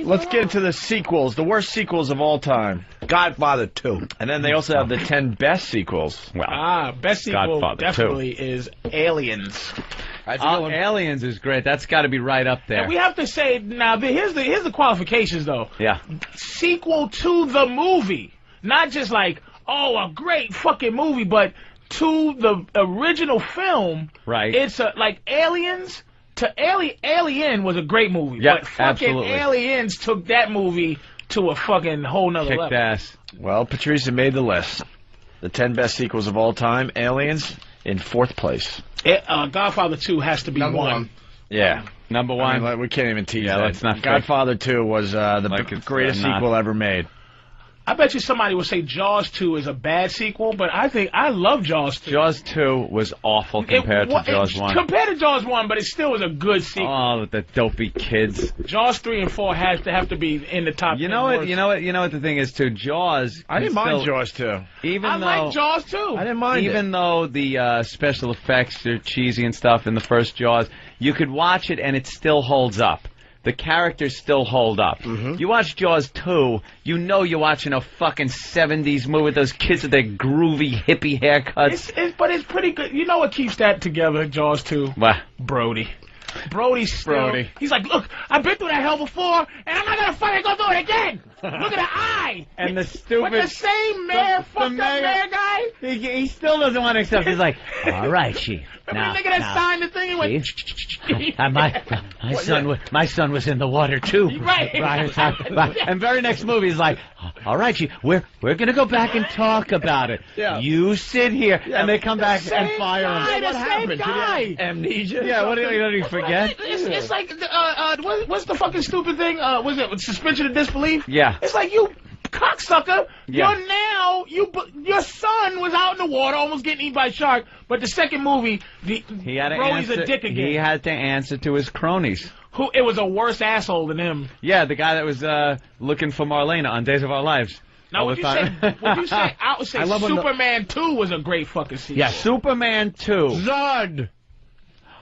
let's get into the sequels, the worst sequels of all time. Godfather 2. And then they also have the 10 best sequels. Well, best sequel Godfather definitely is Aliens. Aliens is great. That's got to be right up there. And we have to say now. Here's the qualifications though. Yeah. Sequel to the movie, not just like a great fucking movie, but to the original film. Right. It's like Aliens to Alien was a great movie. Yeah, but fucking absolutely. Aliens took that movie to a fucking whole nother Kicked level. ass. Well, Patricia made the list. The 10 best sequels of all time. Aliens in 4th place. Godfather 2 has to be Number one. one. Yeah. Number one. I mean, we can't even tease Yeah, that. let's not Godfather 2 was the Like it's, greatest not. sequel ever made. I bet you somebody would say Jaws 2 is a bad sequel, but I love Jaws 2. Jaws 2 was awful compared to Jaws 1. Compared to Jaws 1, but it still was a good sequel. Oh, the dopey kids. Jaws 3 and 4 have to be in the top 10 You know what? worst. You know what the thing is too. Jaws. I didn't mind Jaws 2. Even I though like Jaws too. I didn't mind even though the special effects are cheesy and stuff in the first Jaws, you could watch it and it still holds up. The characters still hold up. You watch Jaws 2, you know you're watching a fucking 70s movie with those kids with their groovy hippie haircuts. But it's pretty good. You know what keeps that together, Jaws 2? What? Brody. Brody's still... He's like, look, I've been through that hell before, and I'm not going to fucking go through it again. Look at the eye. And the stupid... With the same mayor, fucked up mayor guy. He still doesn't want to accept. He's like, all right, she. Remember the nigga that signed the thing and went... My son was in the water too. Right. And very next movie he's like, all right, she, we're gonna go back and talk about it. Yeah. You sit here, and they come back and fire him. What happened? Guy. Amnesia? Yeah, what did he forget? It's like what's the fucking stupid thing? Was it suspension of disbelief? Yeah. It's like you cocksucker. Yeah. Your son was out in the water, almost getting eaten by a shark. But the second movie, He had to Brody's answer. a dick again. He had to answer to his cronies. It was a worse asshole than him. Yeah, the guy that was looking for Marlena on Days of Our Lives. Now, would you say? I would say Superman 2 was a great fucking sequel. Yeah, Superman 2. Zod!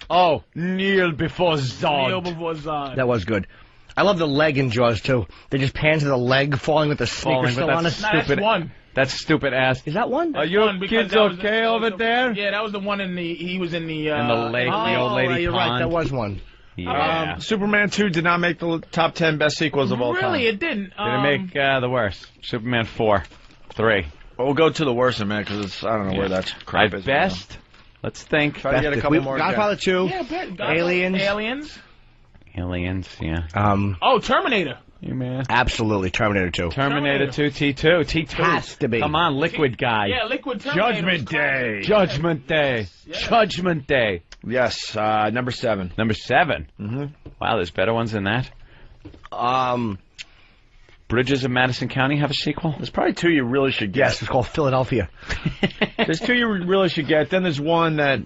Oh, kneel before Zod. Kneel before Zod. That was good. I love the leg in Jaws, too. They just pan to the leg falling with the sneaker still on it. That's one. That stupid ass. Is that one? Are your kids okay over there? Yeah, that was the one he was in the... in the lake, the old lady you're pond. right, that was one. Yeah. Superman 2 did not make the top 10 best sequels of all time. Really, it didn't. Did it make the worst? Superman 4. 3. Well, we'll go to the worst in a minute, because I don't know where that's crap is. Best? Let's think. Try to get a couple more. Godfather 2. Yeah, Aliens. Aliens, yeah. Terminator. You man. Absolutely, Terminator 2. Terminator 2, T2. T2. Has to be. Come on, Liquid guy. Yeah, Liquid Terminator. Judgment Day. Judgment Day. Yeah. Judgment Day. Yes, number 7. Number 7. Mm-hmm. Wow, there's better ones than that. Bridges of Madison County have a sequel? There's probably 2 you really should get. Yes, it's called Philadelphia. There's 2 you really should get. Then there's one that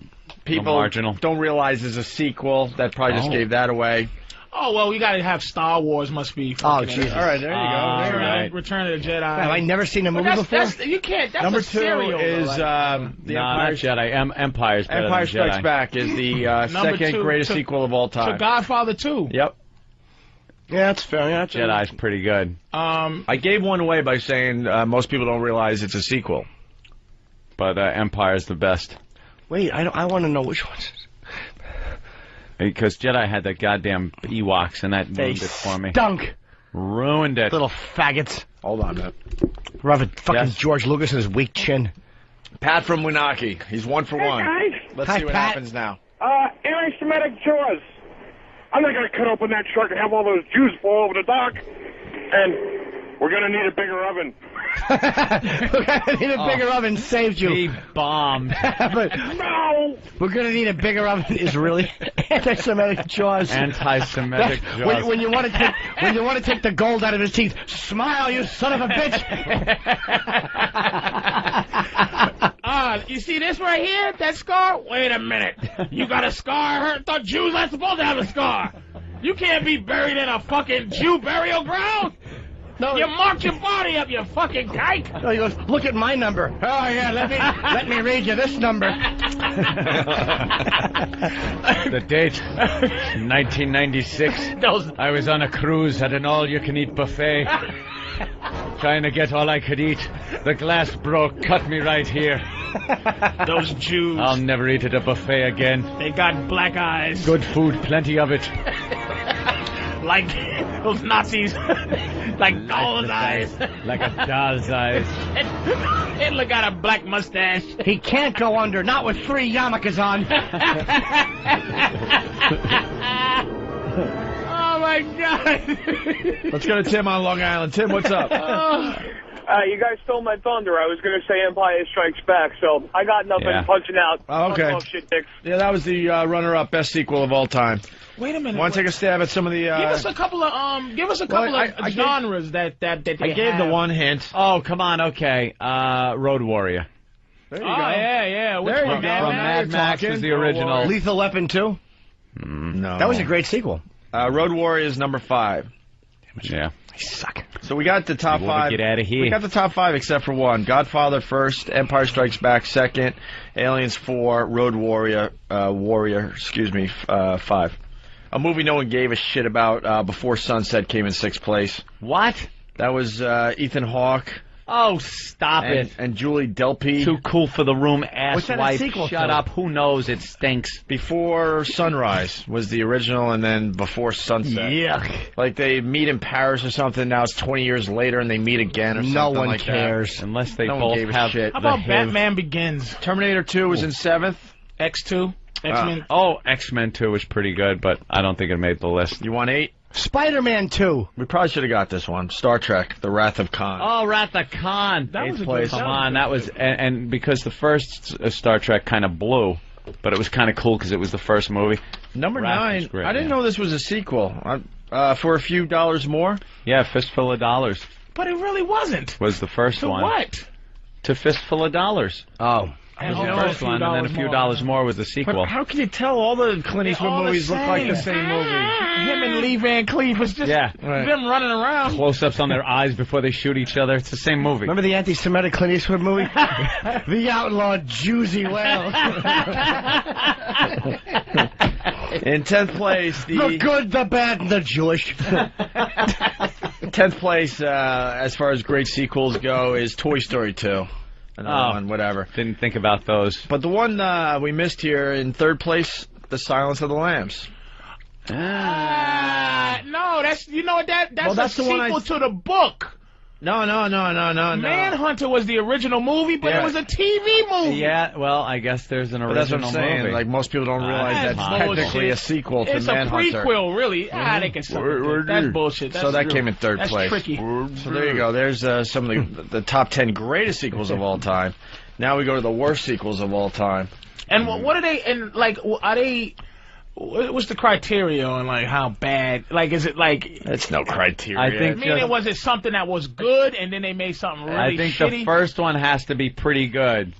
people marginal. don't realize is a sequel. That probably just gave that away. Oh, well, we got to have Star Wars must be... Oh, Jesus. All right, there you go. right. Return of the Jedi. Have I never seen a movie before? You can't. That's Number a 2 serial, is though, the not Jedi. Empire's better Empire than Strikes Jedi. Back is the Number second 2 greatest to- sequel of all to time. Godfather 2. Yep. Yeah, that's fair. Yeah, that's Jedi's pretty good. I gave one away by saying most people don't realize it's a sequel. But Empire's the best. Wait, I want to know which ones. Because Jedi had that goddamn Ewoks, and that ruined it for me. Dunk. Ruined it. Little faggots. Hold on, man. Rather fucking Yes. George Lucas and his weak chin. Pat from Winaki. He's 1 for 1. Guys. Let's Hi, see what Pat. happens now. Anti-Semitic Jaws. I'm not going to cut open that shark and have all those Jews fall over the dock. And we're going to need a bigger oven. We're gonna need a bigger oven. Saved you. He bombed. But No! we're gonna need a bigger oven. Is really anti-Semitic Jaws. Anti-Semitic Jaws. When you want to take the gold out of his teeth, smile, you son of a bitch. You see this right here? That scar? Wait a minute. You got a scar? I thought Jews aren't supposed to have a scar. You can't be buried in a fucking Jew burial ground. No, You marked your body up, you fucking kike. no, he goes, look at my number. Oh yeah, let me read you this number. The date, 1996. I was on a cruise at an all-you-can-eat buffet. Trying to get all I could eat. The glass broke, cut me right here. Those Jews. I'll never eat at a buffet again. They got black eyes. Good food, plenty of it. Like those Nazis. Like doll's eyes. Like a doll's eyes. Hitler got a black mustache. He can't go under, not with 3 yarmulkes on. Oh my God. Let's go to Tim on Long Island. Tim, what's up? You guys stole my thunder. I was going to say Empire Strikes Back, so I got nothing. Yeah. Punching out. Oh, okay. Fuck off, shit dicks. Yeah, that was the runner-up best sequel of all time. Wait a minute. Want to take a stab at some of the? Give us a couple of I genres that they I gave the one hint. Oh, come on, okay. Road Warrior. There you Oh go. yeah. Which There you one? go. From Mad Max was the original. Lethal Weapon 2? No, That was a great sequel. Road Warrior is number 5. Yeah. I suck. So we got the top You wanna 5. get outta here. We got the top 5 except for one. Godfather first, Empire Strikes Back second, Aliens 4, Road Warrior, 5. A movie no one gave a shit about. Before Sunset came in 6th place. What? That was Ethan Hawke Oh, stop it. and Julie Delpy. Too cool for the room, What's that a asswipe. sequel Shut to? up. Who knows? It stinks. Before Sunrise was the original, and then Before Sunset. Yuck. Like they meet in Paris or something. Now it's 20 years later, and they meet again or something No one like cares. Unless they No one both gave a have shit. How the about HIV. Batman Begins? that. Terminator 2 was in 7th. X2? X-Men? Oh, X-Men 2 was pretty good, but I don't think it made the list. You want 8? Spider-Man 2. We probably should have got this one. Star Trek: The Wrath of Khan. Oh, Wrath of Khan. That was a place. good Come one. on, that was... And because the first Star Trek kind of blew, but it was kind of cool because it was the first movie. Number Wrath 9. was great, I didn't yeah. know this was a sequel. For a few dollars more. Yeah, Fistful of Dollars But it really wasn't. was the first To one. what? To Fistful of Dollars. Oh. And Was the a first few one, and then a few dollars more was the sequel. But how can you tell all the Clint Eastwood all the movies look like the same. same movie? Him and Lee Van Cleef was just Yeah. Right. them running around. Close-ups on their eyes before they shoot each other. It's the same movie. Remember the anti-Semitic Clint Eastwood movie? The Outlaw Juicy Well. In 10th place, The the good, the bad, and the Jewish. 10th place as far as great sequels go is Toy Story 2. Another one, whatever. Didn't think about those. But the one we missed here in 3rd place, The Silence of the Lambs. No, that's you know what that's Well, that's a the one sequel to the book. No. Manhunter was the original movie, but Yeah. it was a TV movie. Yeah, well, I guess there's an But original that's what I'm saying. movie. Like, most people don't realize That's that's bullshit. technically a sequel to It's Manhunter. a prequel, really. They can suck a dick. That's bullshit. That's So that real. came in 3rd That's place. tricky. So there you go. There's some of the top 10 greatest sequels of all time. Now we go to the worst sequels of all time. And what are they? And like, are they? What's the criteria on like how bad? Like, is it like? That's no criteria. I think Meaning, was it something that was good and then they made something really I think shitty? the first one has to be pretty good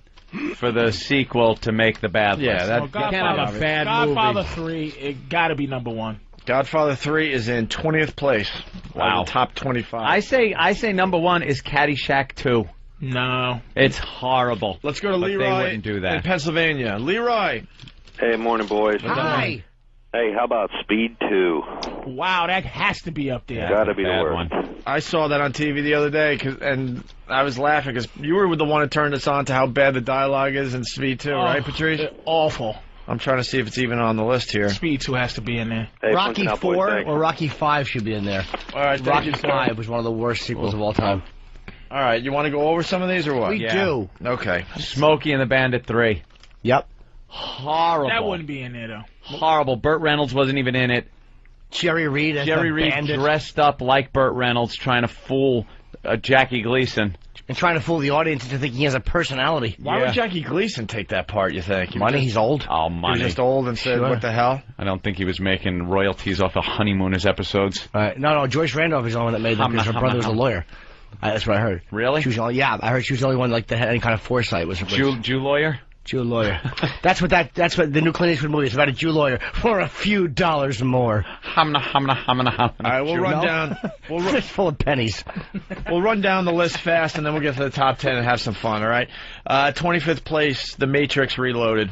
for the sequel to make the bad list. Yeah, that Well, you can't have Godfather, a bad Godfather movie. 3, it got to be number 1. Godfather 3 is in 20th place. Wow. Out of the top 25. I say number 1 is Caddyshack 2. No. It's horrible. Let's go to But Leroy they wouldn't do in that. Pennsylvania. Leroy. Hey, morning, boys. Hi. Hey, how about Speed 2? Wow, that has to be up there. Gotta be the Bad worst. one. I saw that on TV the other day, and I was laughing because you were the one who turned us on to how bad the dialogue is in Speed 2, right, Patrice? Awful. I'm trying to see if it's even on the list here. Speed 2 has to be in there. Hey, Rocky punching out, boys, 4 thanks. or Rocky 5 should be in there. All right, thank Rocky you, sir. 5 was one of the worst sequels of all time. All right, you want to go over some of these or what? We Yeah. do. Okay. Smokey and the Bandit 3. Yep. Horrible. That wouldn't be in there, though. Horrible. Burt Reynolds wasn't even in it. Jerry Reed as Jerry the Reed bandit. dressed up like Burt Reynolds trying to fool Jackie Gleason. And trying to fool the audience into thinking he has a personality. Why Yeah. would Jackie Gleason take that part, you think? Money, he's old. Oh, He was money. just old and said, Sure. what the hell? I don't think he was making royalties off of Honeymooners episodes. No, Joyce Randolph is the only one that made them because her brother was a lawyer. That's what I heard. Really? She was the only, yeah, I heard she was the only one like that had any kind of foresight. Was Jew lawyer? Jew lawyer. That's what the new Clint Eastwood movie is about, a Jew lawyer for a few dollars more. Hamna, hamna, hamna, hamna. All right, we'll run No. down. Fist full of pennies. We'll run down the list fast, and then we'll get to the top 10 and have some fun. All right. 25th place, The Matrix Reloaded.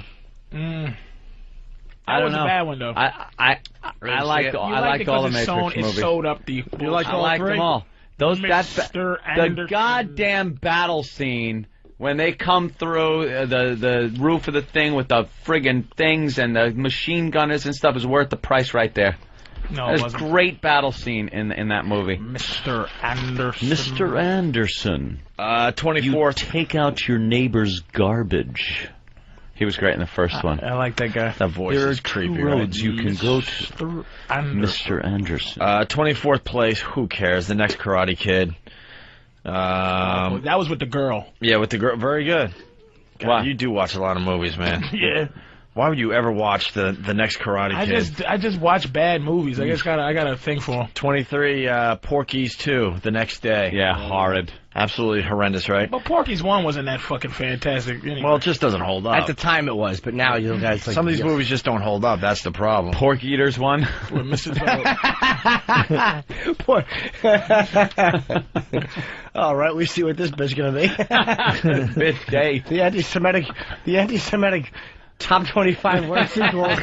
I don't was know. a bad one though. I liked all the Matrix movies. It sold up the. You like I all liked three? them all. Those Mr. the Anderson. goddamn battle scene when they come through the roof of the thing with the friggin' things and the machine gunners and stuff is worth the price right there. No, There's it a wasn't. great battle scene in that movie. Mr. Anderson. Mr. Anderson, 24th. take out your neighbor's garbage. He was great in the first one. I like that guy. That voice There are is creepy, two roads you can go to. Mr. Anderson. Mr. Anderson. 24th place. Who cares? The next Karate Kid. That was with the girl. Yeah, with the girl. Very good. God, Wow. you do watch a lot of movies, man. Yeah. Why would you ever watch the next Karate Kid? I just watch bad movies. I got a thing for them. 23, Porky's 2, The Next Day. Yeah, horrid. Absolutely horrendous, right? But Porky's 1 wasn't that fucking fantastic. Anyway. Well, it just doesn't hold up. At the time it was, but now you guys like Some of these movies just don't hold up. That's the problem. Pork Eaters one. With Mrs. Poor. All right, we see what this bit's gonna be. Bit day. The anti-Semitic top 25 worst sequels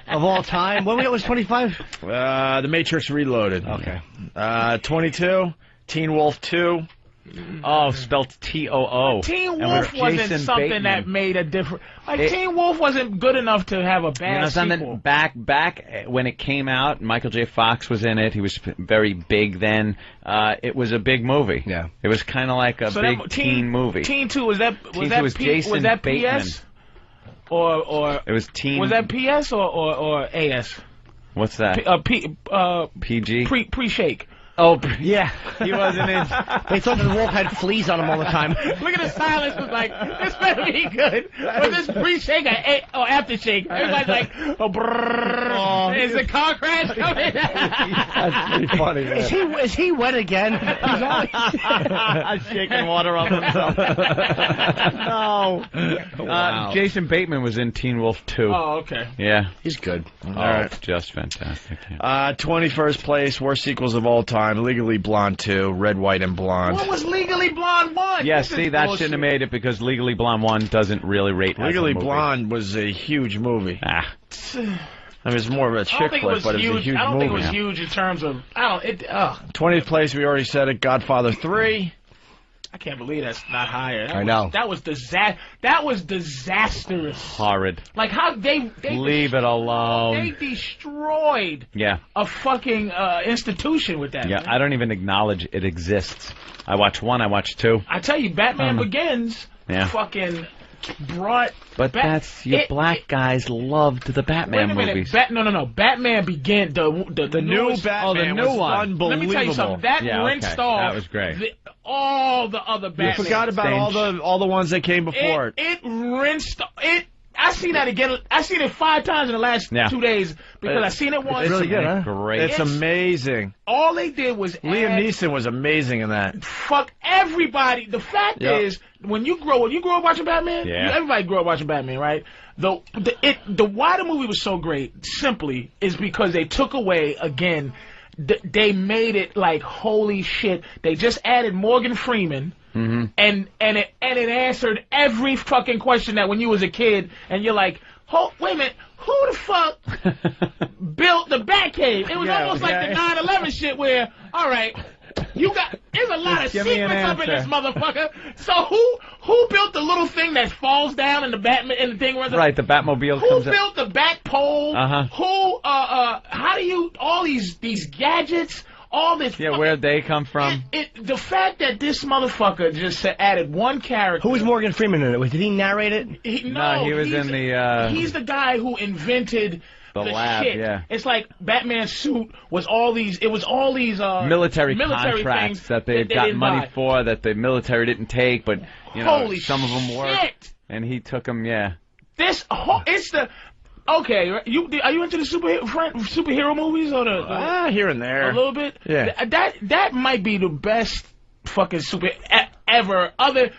of all time. What was 25? The Matrix Reloaded. Okay. 22, Teen Wolf 2. Oh, spelled T-O-O. Teen And Wolf with wasn't Jason something Bateman. that made a difference. Teen Wolf wasn't good enough to have a You bad know something? sequel. Back when it came out, Michael J. Fox was in it. He was very big then. It was a big movie. Yeah. It was kind of like a big teen movie. Teen 2 was that Teen 2 was Jason was that Bateman. PS or It was teen. was that PS or AS? What's that? PG? Pre-shake. Oh, Yeah. he wasn't in. They thought the wolf had fleas on him all the time. Look at the silence. Was like, this better be good. But this pre-shake or after-shake, everybody's like, oh, brrrr. Is the car crash coming? That's pretty funny, man. Is he wet again? He's always Shaking water off himself. no. Wow. Jason Bateman was in Teen Wolf 2. Oh, okay. Yeah. He's good. Oh, right. just fantastic. Yeah. 21st place, worst sequels of all time. Legally Blonde 2, Red, White, and Blonde. What was Legally Blonde 1? Yeah, This is see, that bullshit. shouldn't have made it because Legally Blonde 1 doesn't really rate as a Legally movie. Blonde was a huge movie. Ah. I mean, it's more of a I don't chick think it flick, was but it huge. was a huge I don't movie. think it was huge in terms of. 20th place, we already said it, Godfather 3. I can't believe that's not higher. I know. That was disastrous. Horrid. Like how they Leave it alone. They destroyed Yeah. a fucking institution with that. Yeah, man. I don't even acknowledge it exists. I watch 1, I watch 2. I tell you, Batman Begins Yeah. fucking brought. But that's your black guys loved the Wait Batman a minute, movies. No. Batman Begin the New newest- Batman new was one. unbelievable. Let me tell you something. That Yeah, rinsed okay. off. That was great. All the other You Batman. forgot about all the ones that came before it. It rinsed it. I seen that again. I seen it 5 times in the last 2 days because I seen it once. It's really good, huh? Great. It's amazing. All they did was Liam add, Neeson was amazing in that. fuck everybody. The fact Yep. is, when you grow up watching Batman. Yeah. Everybody grew up watching Batman, right? Why the movie was so great simply is because they took away again. They made it like holy shit. They just added Morgan Freeman. Mm-hmm. And it answered every fucking question that when you was a kid and you're like, wait a minute, who the fuck built the Batcave? It was almost like the 9/11 shit where, all right, there's a lot of give me an secrets up in this answer. motherfucker. So who built the little thing that falls down and the Batman and the thing runs up? Right, the Batmobile Who comes up. built the back pole? Uh-huh. How do you all these gadgets? All this. Yeah, where'd they come from? The fact that this motherfucker just added one character. Who was Morgan Freeman in it? Did he narrate it? No, he was in the. He's the guy who invented the lab. shit. Yeah. It's like Batman's suit was all these. It was all these military things contracts that they got didn't money buy. for that the military didn't take, but Holy some of them worked, shit. and he took them. Yeah. It's the. Okay, are you into the superhero movies or the Here and there. a little bit? Yeah. That might be the best fucking ever.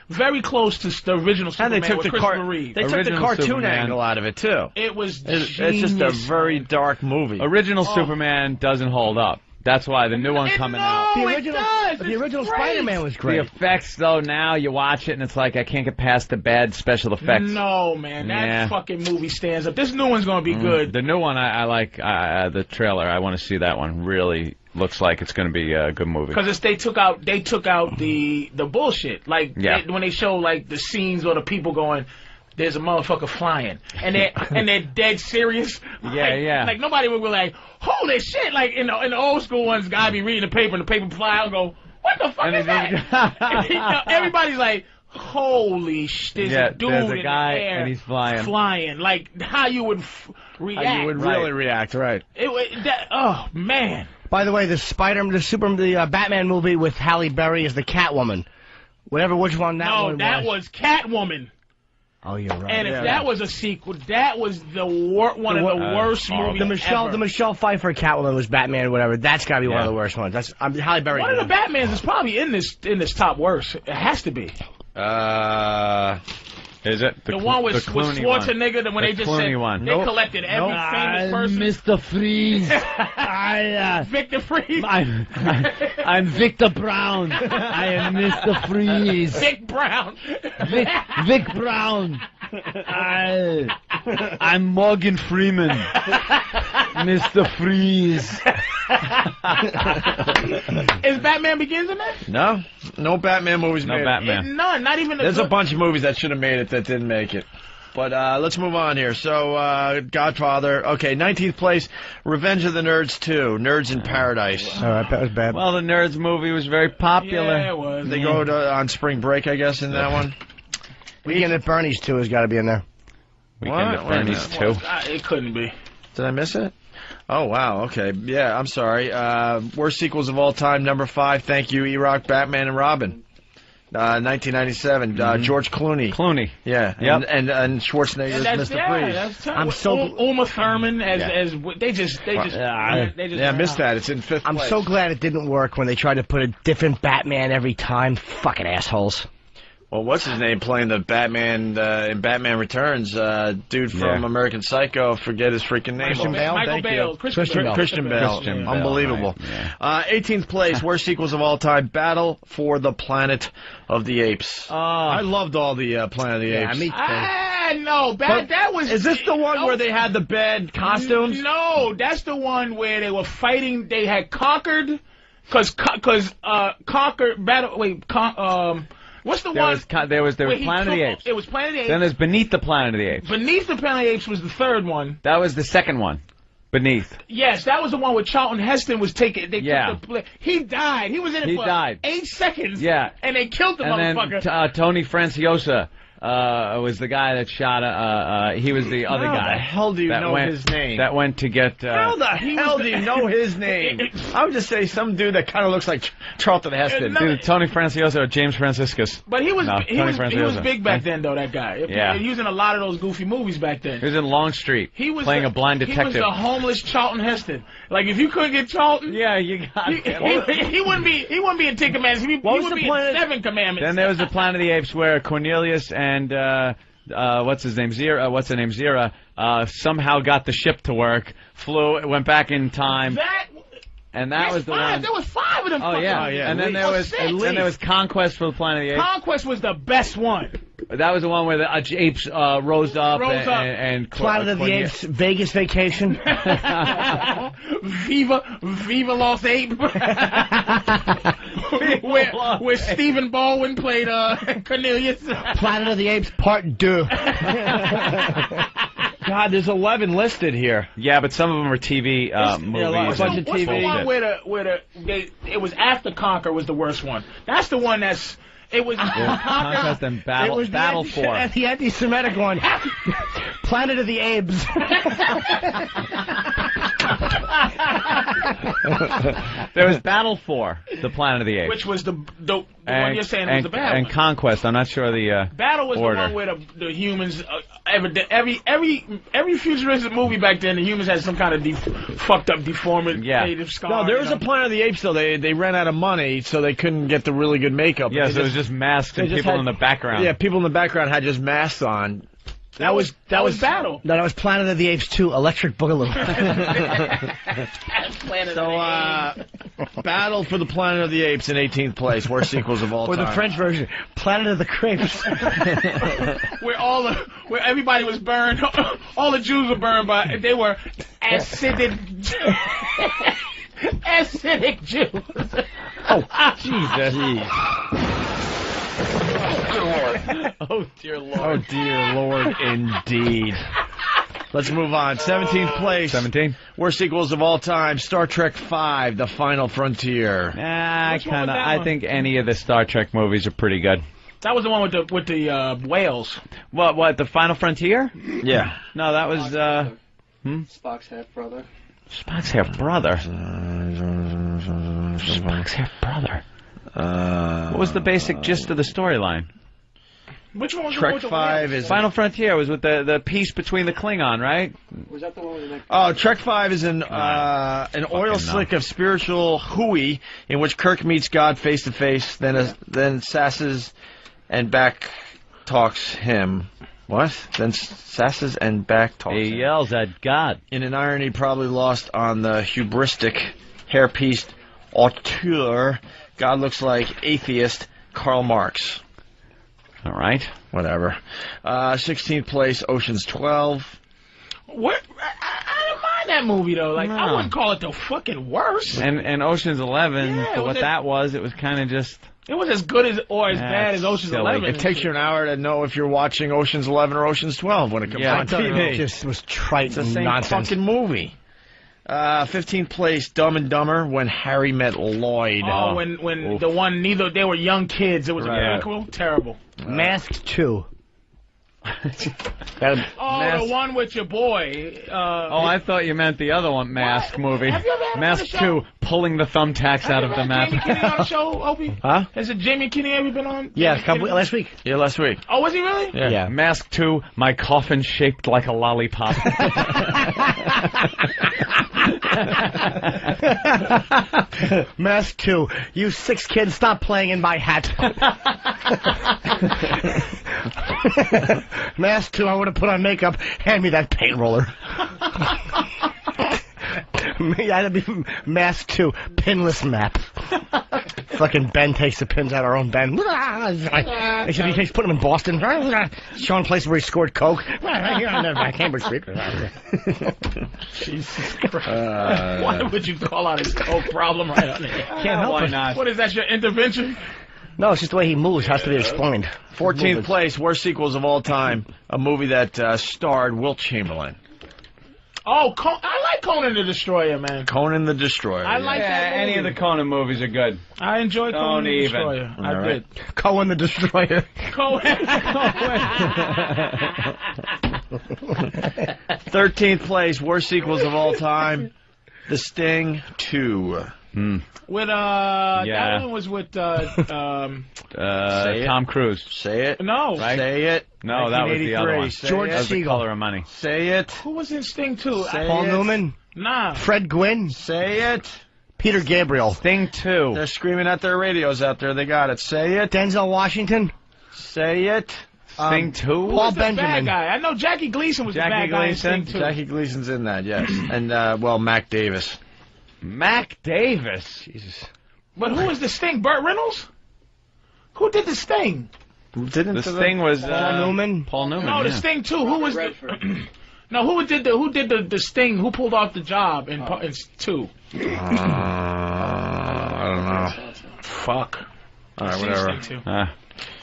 Very close to the original Superman And they took with the Christopher Reeve. They took the Original cartoon Superman. angle out of it too. It was It's just a genius, very man. dark movie. Original Superman doesn't hold up. That's why the new one coming out. The original Spider-Man was The great. effects, though, now you watch it and it's like I can't get past the bad special effects. No, man, that fucking movie stands up. This new one's gonna be good. The new one, I like the trailer. I want to see that one. Really looks like it's going to be a good movie. Because they took out the bullshit. Like when they show like the scenes or the people going, there's a motherfucker flying, and they're dead serious. Like nobody would be like, holy shit! Like in the old school ones, guy be reading the paper and the paper fly out and go, what the fuck is that? And, everybody's like, holy shit! There's a dude there's a in guy the air and he's flying. Like how you would react? How you would really react, right? Oh man. By the way, the Batman movie with Halle Berry as the Catwoman. Which one that one was. No, that was Catwoman. Oh, you're right. And if that was a sequel, that was one of the worst movies ever. The Michelle Pfeiffer Catwoman was Batman, whatever. That's got to be one of the worst ones. That's Halle Berry. One of the Batmans is probably in this top worst. It has to be. Is it the one with Schwarzenegger? When they just said they collected every famous person. Mr. Freeze. Victor Freeze. I'm Victor Brown. I am Mr. Freeze. Vic Brown. Vic Brown. I'm Morgan Freeman. Mr. Freeze. Is Batman Begins in there? No Batman movies made. No Batman. None, not even. There's a bunch of movies that should have made it that didn't make it. But let's move on here. So, Godfather. Okay, 19th place, Revenge of the Nerds 2, Nerds in Paradise. All right, that was bad. Well, the Nerds movie was very popular. Yeah, it was. They go on spring break, I guess, in that one. Weekend at Bernie's 2 has got to be in there. Weekend at Bernie's 2. It couldn't be. Did I miss it? Oh, wow, okay. Yeah, I'm sorry. Worst sequels of all time, number 5, thank you, E-Rock, Batman and Robin. 1997, George Clooney. Yeah, yep. and Schwarzenegger as Mr. Freeze. I'm so Uma Thurman as they just missed that. It's in 5th place. I'm so glad it didn't work when they tried to put a different Batman every time. Fucking assholes. Well, what's his name playing the Batman in Batman Returns? Dude from American Psycho. Forget his freaking name. Christian Bale. Unbelievable. Right. 18th place. Worst sequels of all time. Battle for the Planet of the Apes. I loved all the Planet of the Apes. Me too. No, that was. Is this the one where they had the bad costumes? No, that's the one where they were fighting. They had conquered, because battle. What's the one? There was Planet of the Apes. It was Planet of the Apes. Then there's Beneath the Planet of the Apes. Beneath the Planet of the Apes was the third one. That was the second one. Beneath. Yes, that was the one where Charlton Heston was taking. He died. He was in it for 8 seconds. Yeah. And they killed the motherfucker. And then Tony Franciosa was the guy that shot. He was the other guy. How the hell do you know his name? That went to get. How the hell do you know his name? I would just say some dude that kind of looks like Charlton Heston. Dude, Tony Franciosa or James Franciscus. But he was big back then, though. That guy. Yeah. He was in a lot of those goofy movies back then. He was in Longstreet. Playing a blind detective. He was the homeless Charlton Heston. Like if you couldn't get Charlton, you got him. He wouldn't be in Ten Commandments. He would be in 7 Commandments. Then there was the Planet of the Apes where Cornelius and what's her name, Zira, somehow got the ship to work, went back in time. That was the one. There was 5 of them. Oh yeah. And then there was Conquest for the Planet of the Apes. Conquest was the best one. That was the one where the apes rose up. And Planet of the Apes Vegas Vacation. Viva Lost Ape. where Stephen Baldwin played Cornelius. Planet of the Apes Part 2. God, there's 11 listed here. Yeah, but some of them are TV movies. What's the one where it was after Conquer was the worst one? That's the one that's. It was Conquest and Battle for. The anti-Semitic one. Planet of the Apes. There was Battle for the Planet of the Apes, which was the one you're saying was the bad and one. Conquest. I'm not sure the Battle was order. The one where the humans every futuristic movie back then the humans had some kind of fucked up deformed native scar. No, there was a Planet of the Apes though. They ran out of money, so they couldn't get the really good makeup. Yeah, so it was just masks and people in the background. Yeah, people in the background had just masks on. That was Battle. No, that was Planet of the Apes 2, Electric Boogaloo. Battle for the Planet of the Apes in 18th place. Worst sequels of all Or time. the French version, Planet of the Crepes. where everybody was burned, all the Jews were burned by, they were acidic Jews. Oh, Jesus. Oh, dear Lord. Oh, dear Lord, indeed. Let's move on. 17th place. 17. Worst sequels of all time. Star Trek V, The Final Frontier. I think any of the Star Trek movies are pretty good. That was the one with the whales. What, The Final Frontier? Yeah. No, that was, Spock's half-brother. Spock's half-brother. Spock's half-brother. What was the basic gist of the storyline? Which one was Trek the one with the V is... Final Frontier was with the peace between the Klingon, right? Was that the one with the... Oh, Trek V is an oil slick of spiritual hooey in which Kirk meets God face to face, then sasses and back talks him. What? Then sasses and back talks him. He yells at God. In an irony probably lost on the hubristic, hair-pieced auteur, God looks like atheist Karl Marx. All right. Whatever. 16th place, Ocean's 12. What? I didn't mind that movie though. Like I wouldn't call it the fucking worst. And Ocean's 11, Yeah, for what that was, it was kind of just... It was as good as or as bad as Ocean's silly. 11. It takes you an hour to know if you're watching Ocean's 11 or Ocean's 12 when it comes on TV. It just was trite It's the and same nonsense. fucking movie. 15th place, Dumb and Dumber, When Harry Met Lloyd. Oh, when the one they were young kids. It was a prequel. Terrible. Mask 2. The one with your boy. I thought you meant the other one, Mask movie. Have you ever had Mask 2, pulling the thumbtacks out of the map. Jamie Kinney on the show, Opie? Huh? Has it Jamie Kinney ever been on? Yeah, last week. Yeah, last week. Oh, was he really? Yeah. Mask 2, my coffin shaped like a lollipop. Mask 2. You 6 kids, stop playing in my hat. Mask 2. I want to put on makeup. Hand me that paint roller. That'd be Mask 2. Pinless map. Fucking Ben takes the pins out of our own Ben. Except he takes put them in Boston. Showing places where he scored coke. Here on Cambridge Street. Jesus Christ. Why would you call out his coke problem right on there? Can't help Why it. not? What is that, your intervention? No, it's just the way he moves has to be explained. 14th place, worst sequels of all time. A movie that starred Wilt Chamberlain. Oh, I like Conan the Destroyer, man. Conan the Destroyer. I like that movie. Any of the Conan movies are good. I enjoy Conan the Destroyer. I did. Cohen the Destroyer. Conan. 13th place, worst sequels of all time. The Sting 2. With that one was with Tom Cruise. Say it. no. Right? Say it. No, that was the other one. Say George it. That was The Color of Money. Say it. Who was in Sting 2? Paul Newman. Nah. Fred Gwynn. Say it. Peter Gabriel. Sting 2. They're screaming at their radios out there. They got it. Say it. Denzel Washington. Say it. Sting 2? Who Paul was the Benjamin. bad guy? I know Jackie Gleason was the Jackie bad guy in Gleason? Sting 2. Jackie Gleason's in that, yes. And, Mac Davis. Mac Davis. Jesus. But who was the Sting? Burt Reynolds? Who did the Sting? Didn't The Sting was Paul Newman. Paul Newman. No, the yeah. Sting 2. Who was No, who did the Sting? Who pulled off the job in 2? I don't know. Fuck. All right, Seen whatever. Sting 2.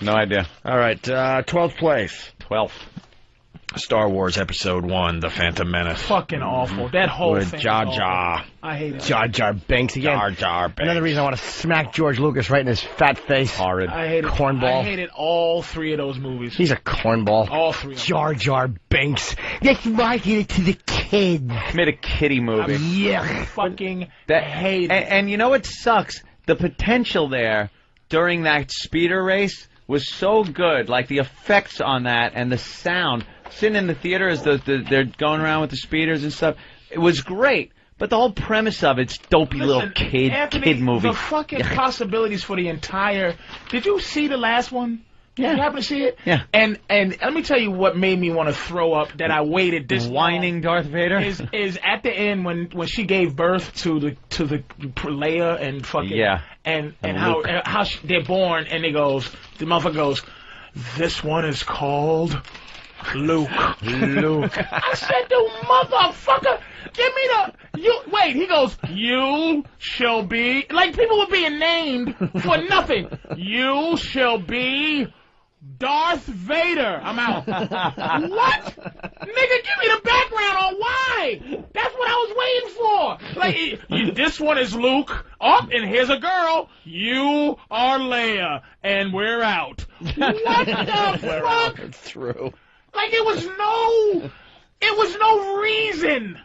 No idea. All right, 12th place. 12th. Star Wars Episode 1, The Phantom Menace. Fucking awful. That whole With thing. Jar is Jar. awful. I hate it. Jar Jar Binks again. Jar Jar Binks. Another reason I want to smack George Lucas right in his fat face. Horrid. I hated Cornball. I hated all 3 of those movies. He's a cornball. All 3 of them. Jar Jar Binks. That's marketed to the kids. Made a kiddie movie. Yeah. Fucking That hate it. and you know what sucks? The potential there during that speeder race was so good. Like the effects on that and the sound. Sitting in the theater as they're going around with the speeders and stuff. It was great. But the whole premise of it's dopey little Anthony, kid movie. The fucking possibilities for the entire. Did you see the last one? Yeah. You happen to see it? Yeah. And let me tell you what made me want to throw up that I waited this whining long. Darth Vader is at the end when she gave birth to the Leia and fucking and how they're born, and the motherfucker goes, this one is called Luke. I said, the motherfucker, give me wait, he goes, you shall be, like people were being named for nothing. You shall be Darth Vader. I'm out. What? Nigga, give me the background on why. That's what I was waiting for. Like, this one is Luke. Oh, and here's a girl. You are Leia. And we're out. What the fuck? It's true. Like, it was no reason.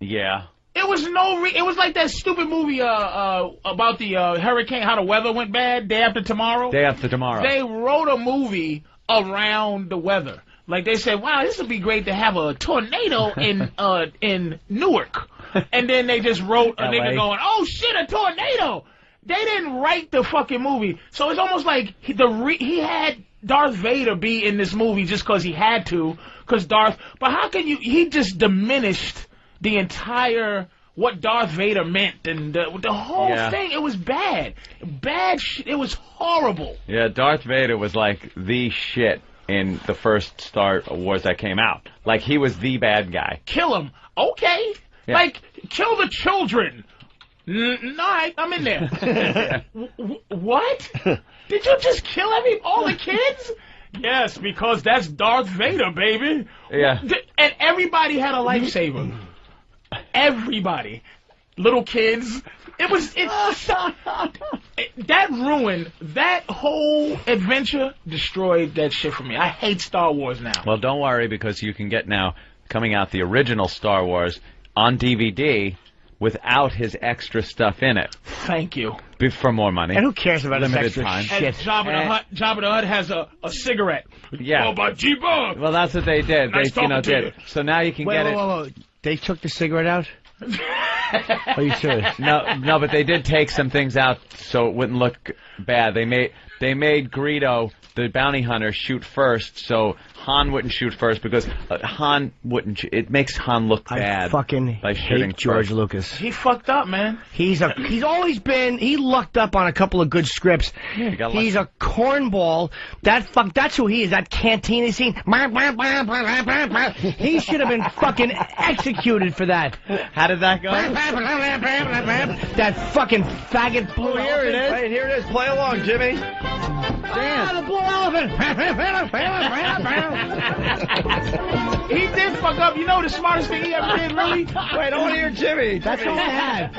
Yeah. It was it was like that stupid movie about the hurricane, how the weather went bad, Day After Tomorrow. Day After Tomorrow. They wrote a movie around the weather. Like, they said, wow, this would be great to have a tornado in Newark. And then they just wrote a nigga going, oh shit, a tornado. They didn't write the fucking movie. So it's almost like he had Darth Vader be in this movie just because he had to, but how can he just diminished the entire what Darth Vader meant and the whole thing. It was bad shit. It was horrible. Yeah, Darth Vader was like the shit in the first Star Wars that came out. Like, he was the bad guy. Kill him, okay? Yeah. Like, kill the children. Alright, I'm in there. What? Did you just kill all the kids? Yes, because that's Darth Vader, baby. Yeah. And everybody had a lightsaber. Everybody. Little kids. That ruined, that whole adventure destroyed that shit for me. I hate Star Wars now. Well, don't worry, because you can get now, coming out, the original Star Wars on DVD without his extra stuff in it. Thank you. For more money. And who cares about his extra time. shit? Jabba the Hutt has a cigarette. Yeah. Well, that's what they did. Nice they did. So now you can get it. Wait. They took the cigarette out? Are you serious? No, but they did take some things out so it wouldn't look bad. They made Greedo, the bounty hunter, shoot first, so Han wouldn't shoot first, because Han wouldn't. It makes Han look bad. I fucking hate George Lucas. He fucked up, man. He lucked up on a couple of good scripts. Yeah, he's a cornball. That's who he is. That cantina scene. He should have been fucking executed for that. How did that go? That fucking faggot blue elephant. Here it is. Right, here it is. Play along, Jimmy. Dance. The blue elephant. He did fuck up. You know the smartest thing he ever did, Louie? Wait, I want to hear Jimmy. That's all I had.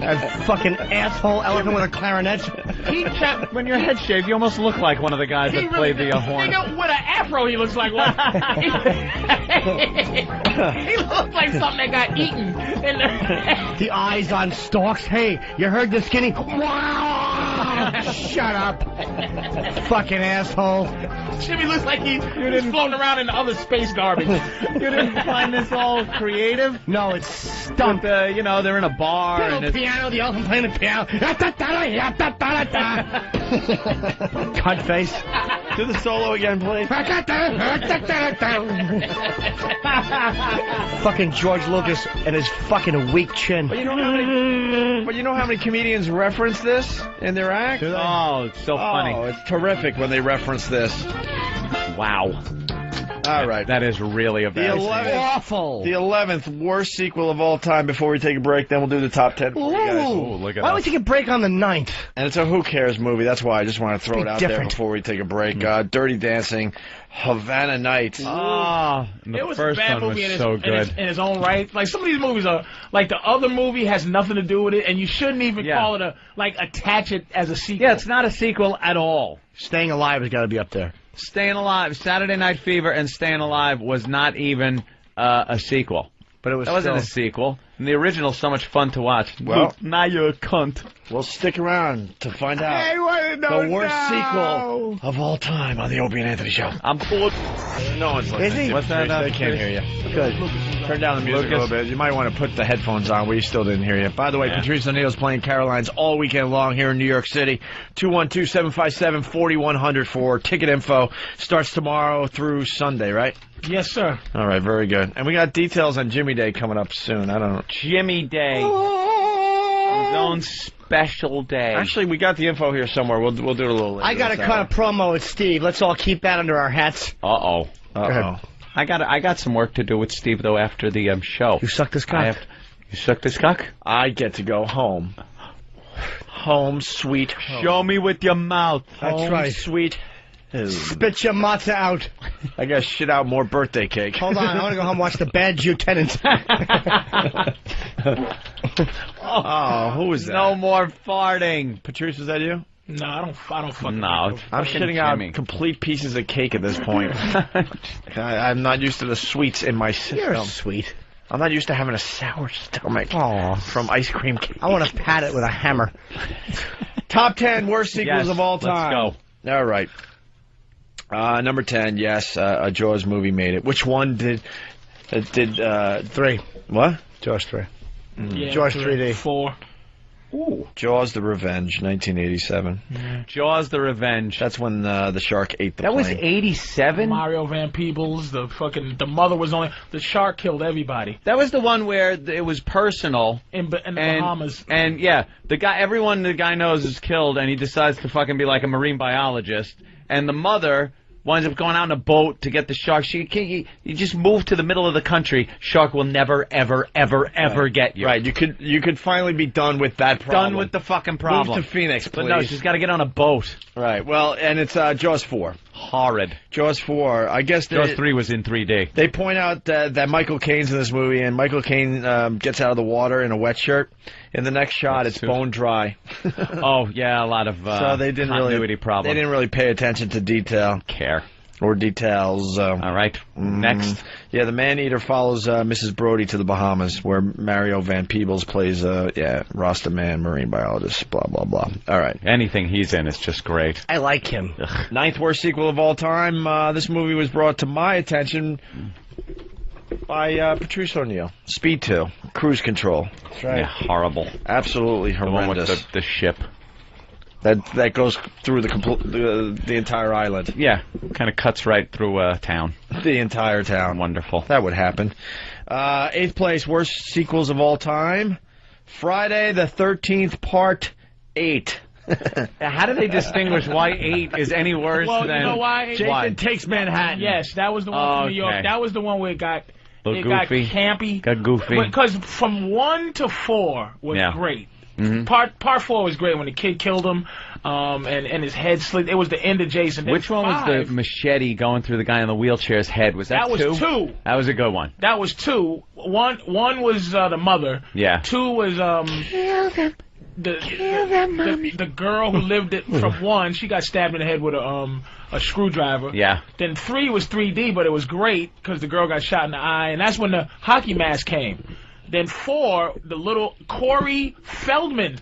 That fucking asshole elephant with a clarinet. He kept... When your head's shaved, you almost look like one of the guys that played the horn. With an afro, he looks like one. He looked like something that got eaten. The eyes on stalks. Hey, you heard the skinny? Shut up. Fucking asshole. Jimmy looks like he's floating around in the other space garbage. You didn't find this all creative? No, it's stumped. They're in a bar. And piano, the elephant playing the piano. Cunt face. Do the solo again, please. Fucking George Lucas and his fucking weak chin. But you know how many comedians reference this in their act? Oh, it's so funny. Oh, it's terrific when they reference this. Wow. All right. That is really awful. The 11th worst sequel of all time. Before we take a break, then we'll do the top 10 for you guys. Ooh, look at Why don't we take a break on the 9th? And it's a who cares movie. That's why I just want to throw it out there before we take a break. Dirty Dancing, Havana Nights. It was a bad movie in its own right. Like, some of these movies are, like, the other movie has nothing to do with it, and you shouldn't even call it attach it as a sequel. Yeah, it's not a sequel at all. Staying Alive has got to be up there. Staying Alive, Saturday Night Fever, and Staying Alive was not even a sequel. But it was. That wasn't a sequel. And the original's so much fun to watch. Well, Luke, now you're a cunt. We'll stick around to find out the worst sequel of all time on the Opie and Anthony Show. I'm bored. No one's listening. Is he? What's that? They can't hear you. Good. Turn down the music a little bit. You might want to put the headphones on. We still didn't hear you. By the way, Patrice O'Neill's playing Caroline's all weekend long here in New York City. 212-757-4100 for ticket info. Starts tomorrow through Sunday, right? Yes, sir. All right, very good. And we got details on Jimmy Day coming up soon. I don't know. Jimmy Day. His own special day. Actually, we got the info here somewhere. We'll do it a little later. I got to cut a promo with Steve. Let's all keep that under our hats. Uh-oh. Uh-oh. I got some work to do with Steve, though, after the show. You sucked this cock? You sucked this cock? I get to go home. Home, sweet home. Show me with your mouth. That's Home, right. sweet. Spit your matzah out. I gotta shit out more birthday cake. Hold on, I want to go home and watch the Bad Jew Tenants. Oh, who was that? No more farting. Patrice, is that you? No, I don't fucking No. know. I'm shitting out Jimmy. complete pieces of cake at this point. I'm not used to the sweets in my system. You're sweet. I'm not used to having a sour stomach Aw. from ice cream cake. I want to pat it with a hammer. Top 10 worst sequels Yes, of all time. Let's go. All right. Number 10, yes, a Jaws movie made it. Which one did 3. what? Jaws 3. Yeah, Jaws 3D. 3D. 4. Ooh. Jaws the Revenge, 1987. Jaws the Revenge. That's when the shark ate the That was plane. 87? Mario Van Peebles, the mother was only, the shark killed everybody. That was the one where it was personal. In the Bahamas. And yeah, the guy knows is killed, and he decides to fucking be like a marine biologist. And the mother winds up going out in a boat to get the shark. You just move to the middle of the country. Shark will never, ever, ever, ever get you. Right, you could finally be done with that problem. Done with the fucking problem. Move to Phoenix, please. But no, she's got to get on a boat. Right, well, and it's Jaws 4. Horrid. Jaws 4, I guess Jaws 3 was in 3D. They point out that Michael Caine's in this movie, and Michael Caine gets out of the water in a wet shirt. In the next shot, it's bone dry. Oh, yeah, a lot of so they didn't continuity problems. They didn't really pay attention to detail. Care. Or details. All right, next. Yeah, the man-eater follows Mrs. Brody to the Bahamas, where Mario Van Peebles plays, Rasta man, marine biologist, blah, blah, blah. All right. Anything he's in is just great. I like him. Ninth worst sequel of all time. This movie was brought to my attention by Patrice O'Neill. Speed 2. Cruise Control. That's right. Yeah, horrible. Absolutely The one horrendous. with the ship. That goes through the entire island. Yeah, kind of cuts right through town. The entire town. Wonderful. That would happen. 8th place, worst sequels of all time. Friday the 13th, Part 8. How do they distinguish why 8 is any worse Well, than... you know why? Jason Takes Manhattan. Yes, that was the one from New York. That was the one where it got Little got goofy. campy. Got goofy. Because from 1 to 4 was great. Mm-hmm. Part 4 was great when the kid killed him, and his head slid. It was the end of Jason. Then Which one was 5, the machete going through the guy in the wheelchair's head? Was that, That was 2. That was a good one. That was 2. One was the mother. Yeah. 2 was the girl who lived it from 1. She got stabbed in the head with a screwdriver. Yeah. Then 3 was 3D, but it was great because the girl got shot in the eye, and that's when the hockey mask came. Then 4, the little Corey Feldman.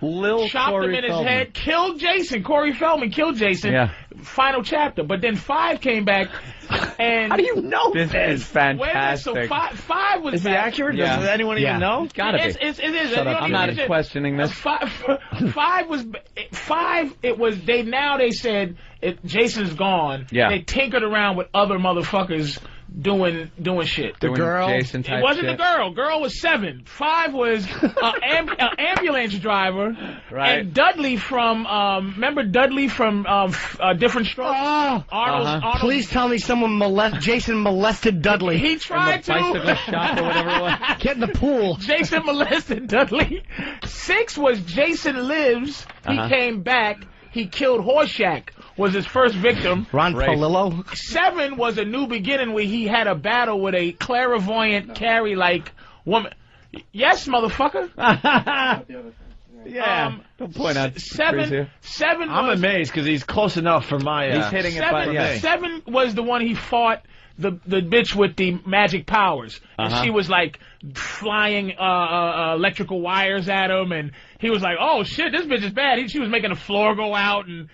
Chopped him in his head, killed Jason. Corey Feldman killed Jason. Yeah. Final chapter. But then 5 came back, and... How do you know This is fantastic. Wait a minute, so 5 was Is it back. accurate? Yeah. Does anyone even know? Gotta be. It is. Shut up. I'm not questioning this. 5 was 5. It was they said Jason's gone. Yeah. They tinkered around with other motherfuckers doing shit. Doing girl? Jason type It wasn't shit. the girl. Girl was 7. 5 was an ambulance driver. Right. And Dudley from remember Dudley from Different Strokes? Oh, Arnold. please tell me Jason molested Dudley. He tried to. Bicycle shop or whatever it was. Get in the pool. Jason molested Dudley. 6 was Jason Lives. He came back. He killed Horseshack. Was his first victim. Ron Right. Palillo. 7 was A New Beginning, where he had a battle with a clairvoyant, Carrie-like woman. Yes, motherfucker. Yeah. Don't point out Seven. I'm amazed because he's close enough for my. He's hitting it by Seven was the one he fought the bitch with the magic powers. And she was like flying electrical wires at him, and he was like, "Oh shit, this bitch is bad." She was making the floor go out and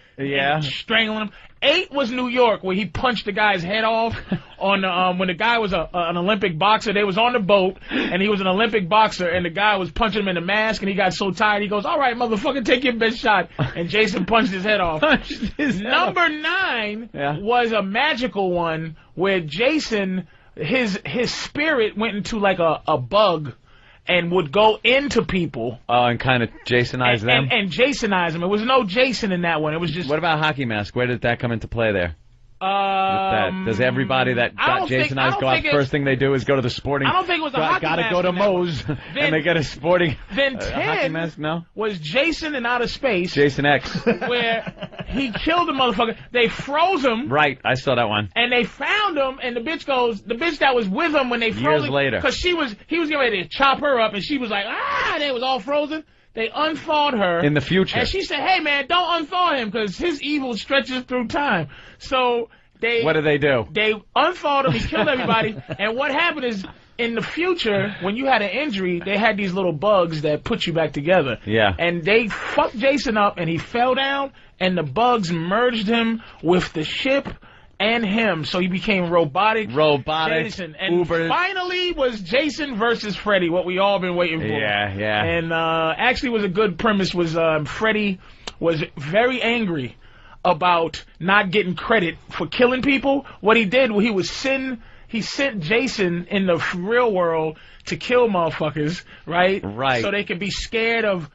strangling him. 8 was New York, where he punched the guy's head off on when the guy was an Olympic boxer. They was on the boat, and he was an Olympic boxer, and the guy was punching him in the mask, and he got so tired, he goes, "All right, motherfucker, take your best shot." And Jason punched his head off. Number 9 was a magical one where Jason, his spirit went into like a bug and would go into people. And kind of Jasonize them? And Jasonize them. It was no Jason in that one. It was just... What about Hockey Mask? Where did that come into play there? Does everybody that got Jasonized go out, first thing they do is go to the sporting... I don't think it was a Hockey Mask. Gotta go to Moe's, and they get a sporting... Then 10 Hockey Mask, no? Was Jason in Outer Space. Jason X. Where he killed the motherfucker. They froze him. Right, I saw that one. And they found him, and the bitch that was with him when they froze him... Years later. Because he was getting ready to chop her up, and she was like, and it was all frozen. They unthawed her. In the future. And she said, "Hey, man, don't unthaw him, because his evil stretches through time." So what do? They unthawed him, he killed everybody, and what happened is, in the future, when you had an injury, they had these little bugs that put you back together. Yeah. And they fucked Jason up, and he fell down, and the bugs merged him with the ship and him, so he became robotic Jason. And finally was Jason versus Freddy, what we all been waiting for. Yeah. And actually was a good premise. Was Freddy was very angry about not getting credit for killing people. What he did, he sent Jason in the real world to kill motherfuckers, right? Right. So they could be scared of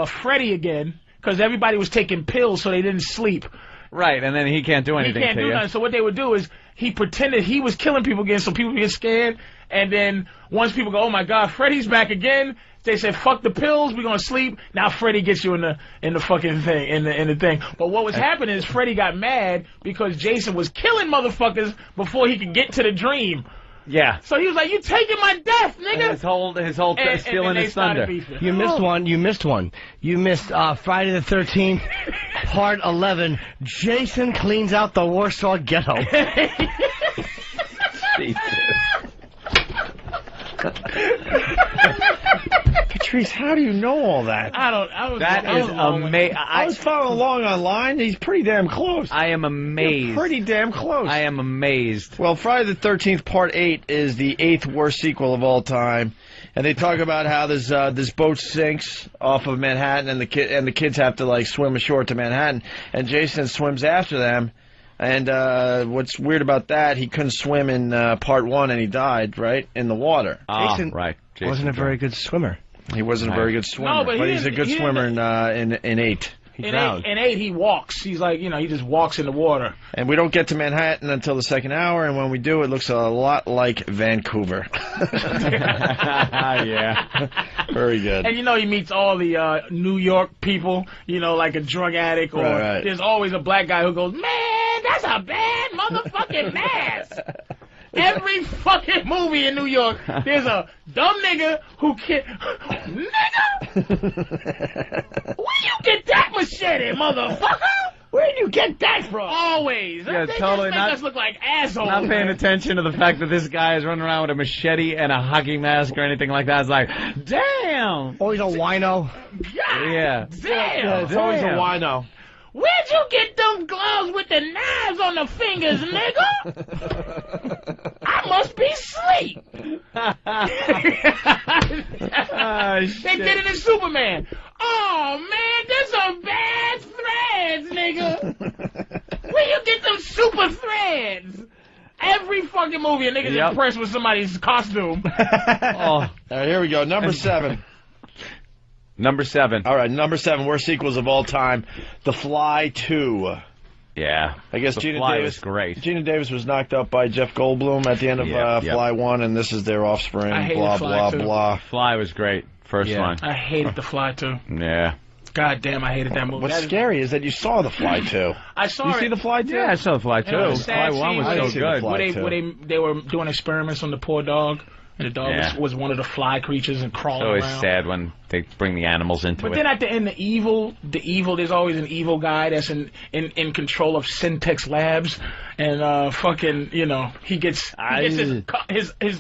Freddy again, because everybody was taking pills so they didn't sleep. Right, and then he can't do anything. He can't do nothing. So what they would do is he pretended he was killing people again, so people would get scared. And then once people go, "Oh my God, Freddy's back again," they said, "Fuck the pills, we're gonna sleep." Now Freddy gets you in the fucking thing, in the thing. But what was happening is Freddy got mad because Jason was killing motherfuckers before he could get to the dream. Yeah. So he was like, "You taking my death, nigga?" And his whole stealing his thunder. You missed one. You missed Friday the 13th, Part 11. Jason cleans out the Warsaw Ghetto. Patrice, how do you know all that? That is amazing. I was following along online. He's pretty damn close. I am amazed. You're pretty damn close. I am amazed. Well, Friday the 13th Part 8 is the 8th worst sequel of all time. And they talk about how this boat sinks off of Manhattan, and the kids have to like swim ashore to Manhattan, and Jason swims after them. And what's weird about that, he couldn't swim in Part 1, and he died right in the water. Jason wasn't a very good swimmer. He wasn't a very good swimmer, but he's a good swimmer in 8. In 8, he walks. He's like, he just walks in the water. And we don't get to Manhattan until the second hour, and when we do, it looks a lot like Vancouver. Yeah. Very good. And he meets all the New York people, like a drug addict, or there's always a black guy who goes, "Man, that's a bad motherfucking mask." Every fucking movie in New York, there's a dumb nigga who can... Nigga! Where you get that machete, motherfucker? Where'd you get that from? Always. Yeah, they totally just make us look like assholes. Not paying attention to the fact that this guy is running around with a machete and a hockey mask or anything like that. It's like, damn! Always a wino. Yeah. Damn! It's always a wino. Where'd you get them gloves with the knives on the fingers, nigga? I must be asleep. They did it in Superman. Oh, man, there's some bad threads, nigga. Where you get them super threads? Every fucking movie, a nigga's impressed with somebody's costume. All right, here we go. Number 7. Number 7. All right, number 7, worst sequels of all time. The Fly 2. Yeah. I guess The Gina Fly Davis was great. Gina Davis was knocked up by Jeff Goldblum at the end of Fly 1, and this is their offspring. I hated blah, Fly blah, 2. blah. Fly was great. First one. I hated The Fly, too. Yeah. God damn, I hated that movie. What's scary is that you saw The Fly 2. I saw You see The Fly 2? Yeah, I saw The Fly 2. It was a sad Fly 1 scene was I so didn't see The good. Fly Where they were doing experiments on the poor dog, And the dog Yeah. was one of the fly creatures and crawling It's always around. sad when they bring the animals into But it. then at the end, the evil, there's always an evil guy that's in control of Syntex Labs, and fucking, you know, he gets his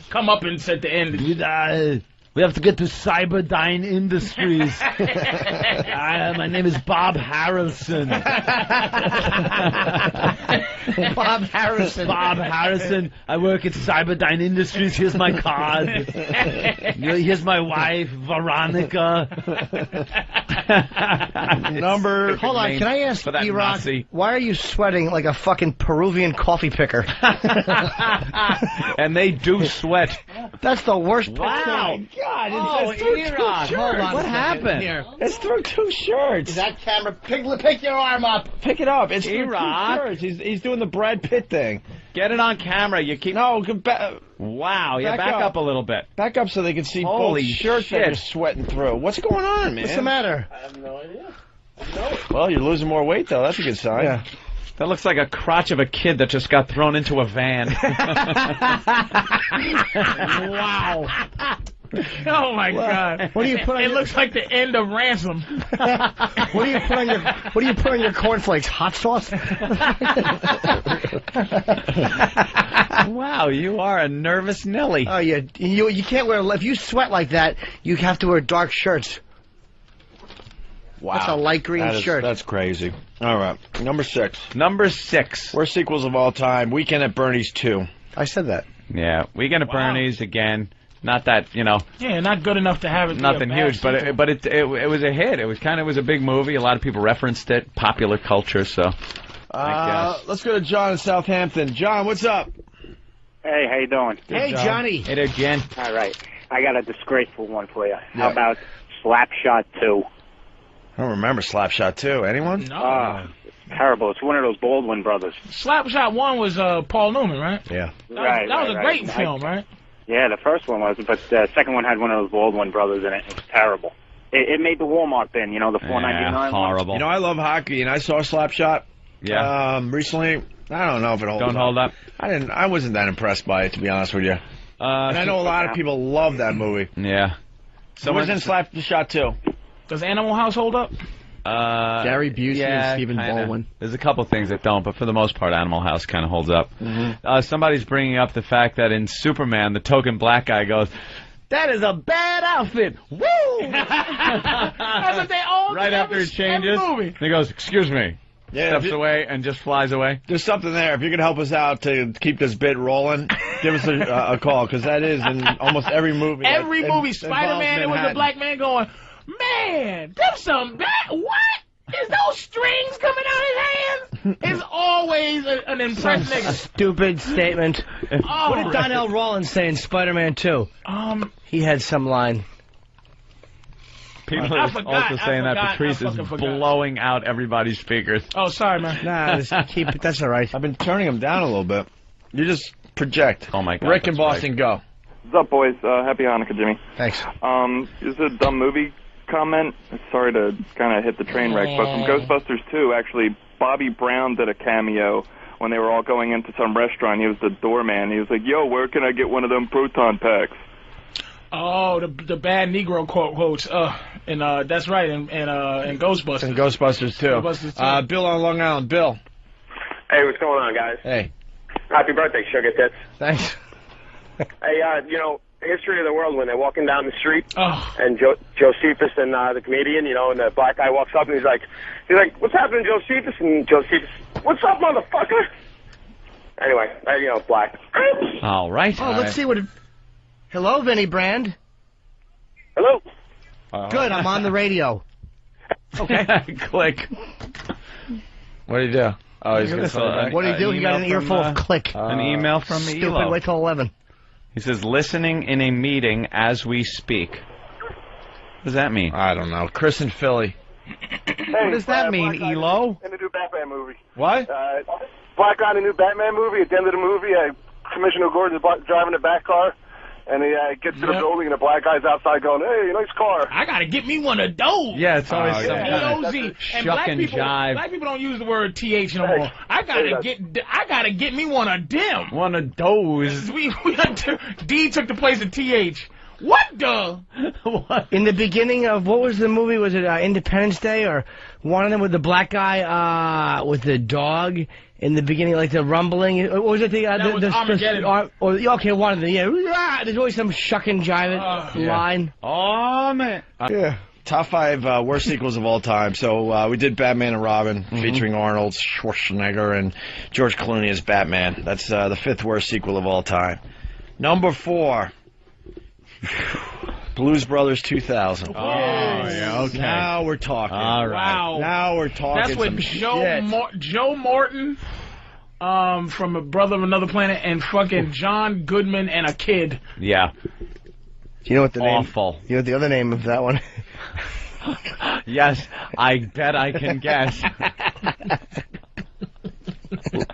comeuppance at the end. We have to get to Cyberdyne Industries. My name is Bob Harrelson. Bob Harrison. Bob Harrison. I work at Cyberdyne Industries. Here's my card. Here's my wife, Veronica. Hold on, can I ask for that E-Rock, Nazi. why are you sweating like a fucking Peruvian coffee picker? And they do sweat. That's the worst Wow. picture. God, Oh, E-Rock, hold on. What happened? Here. It's through 2 shirts. Is that camera? Pick your arm up. Pick it up. It's through 2 E-Rock. shirts. He's doing the Brad Pitt thing. Get it on camera. You keep. No, Wow. Yeah, Back back up. up a little bit. back up so they can see Holy both shirts that shit. you're sweating through. What's going on, man? What's the matter? Well, you're losing more weight, though. That's a good sign. Yeah. That looks like a crotch of a kid that just got thrown into a van. Wow. Oh my God! What do you put on It your, looks like the end of Ransom. what do you put on your cornflakes? Hot sauce? Wow, you are a nervous Nelly. Oh yeah, you can't wear. If you sweat like that, you have to wear dark shirts. Wow. That's a light green shirt. That's crazy. All right. Number 6. Number 6. Worst sequels of all time. Weekend at Bernie's 2. I said that. Yeah, Weekend at Bernie's again. Not that, you know, Yeah, not good enough to have it. be a nothing bad huge, sequel. but it was a hit. It was a big movie. A lot of people referenced it. Popular culture. So I guess. Let's go to John in Southampton. John, what's up? Hey, how you doing? Hey, John. Johnny. Hey there, Jen. All right. I got a disgraceful one for you. Yeah. How about Slapshot 2? I don't remember Slapshot 2. Anyone? No. Terrible. It's one of those Baldwin brothers. Slapshot 1 was Paul Newman, right? Yeah. That was a great film, right? Yeah, the first one was, but the second one had one of those Baldwin brothers in it. It was terrible. It made the Walmart bin, you know, the $4.99 one. Horrible. You know, I love hockey, and I saw Slapshot. Yeah. Recently. I don't know if it holds Don't hold up. I wasn't that impressed by it, to be honest with you. And I know a lot of people love that movie. Yeah. Someone's in Slapshot 2. Does Animal House hold up? Gary Busey and Stephen kinda. Baldwin. There's a couple things that don't, but for the most part, Animal House kind of holds up. Mm-hmm. Somebody's bringing up the fact that in Superman, the token black guy goes, "That is a bad outfit." Woo! That's what they all Right do after every- it changes, every movie. he goes, "Excuse me." Yeah, Steps away and just flies away. There's something there. If you can help us out to keep this bit rolling, give us a call, because that is in almost every movie. Every that movie, involves Spider-Man, there was a Manhattan. black man going, "Man, there's some bad. What? Is those strings coming out his hands?" It's always an impressed nigga. Stupid statement. Oh. What did Donnell Rawlins say in Spider-Man 2? He had some line. People I are forgot, also saying that I Patrice is fucking forgot. blowing out everybody's speakers. Oh, sorry, man. Nah, just keep it. That's all right. I've been turning them down a little bit. You just project. Oh, my God. Rick in that's Boston, go. What's up, boys? Happy Hanukkah, Jimmy. Thanks. This is a dumb movie comment. Sorry to kind of hit the train wreck, but from Ghostbusters 2, actually, Bobby Brown did a cameo when they were all going into some restaurant. He was the doorman. He was like, "Yo, where can I get one of them proton packs?" Oh, the bad Negro quotes. And that's right. In Ghostbusters. In Ghostbusters, too. Ghostbusters 2. Bill on Long Island. Bill. Hey, what's going on, guys? Hey. Happy birthday, Sugar Tits. Thanks. Hey, you know, history of the world, when they're walking down the street, Oh. and Josephus and the comedian, you know, and the black guy walks up and he's like, "What's happening, Josephus?" And Josephus, "What's up, motherfucker?" Anyway, you know, black. All right. Oh, let's see what it... Hello, Vinny Brand. Hello. Good, I'm on the radio. Okay. Click. What do you do? Oh, he's going to say Uh, What do you do? He got an email earful from, of click. An email from Stupid, Elo. wait till 11. He says, "Listening in a meeting as we speak." What does that mean? I don't know. Chris in Philly. What does that mean, Elo? In the new Batman movie. What? Black guy in the new Batman movie. At the end of the movie, Commissioner Gordon's driving the Bat car, And he gets to the building, and the black guy's outside going, "Hey, nice car." I gotta get me one of those. Yeah, it's always some kind of shuck and jive. Black people don't use the word th no more. I gotta get me one of them. One of those. D took the place of th. What the? What? In the beginning of, what was the movie? Was it Independence Day, or one of them with the black guy with the dog? In the beginning, like the rumbling, or was it the Armageddon? Okay, one of them. Yeah, there's always some shucking jive line. Oh man. Yeah. Top 5 worst sequels of all time. So we did Batman and Robin, featuring Arnold Schwarzenegger and George Clooney as Batman. That's the 5th worst sequel of all time. Number 4. Blues Brothers 2000. Oh, yeah, okay. Now we're talking. All right. Wow. Now we're talking. That's with Joe Morton from A Brother of Another Planet and fucking John Goodman and a kid. Yeah. You know what the Awful. name? You know what the other name of that one? Yes, I bet I can guess.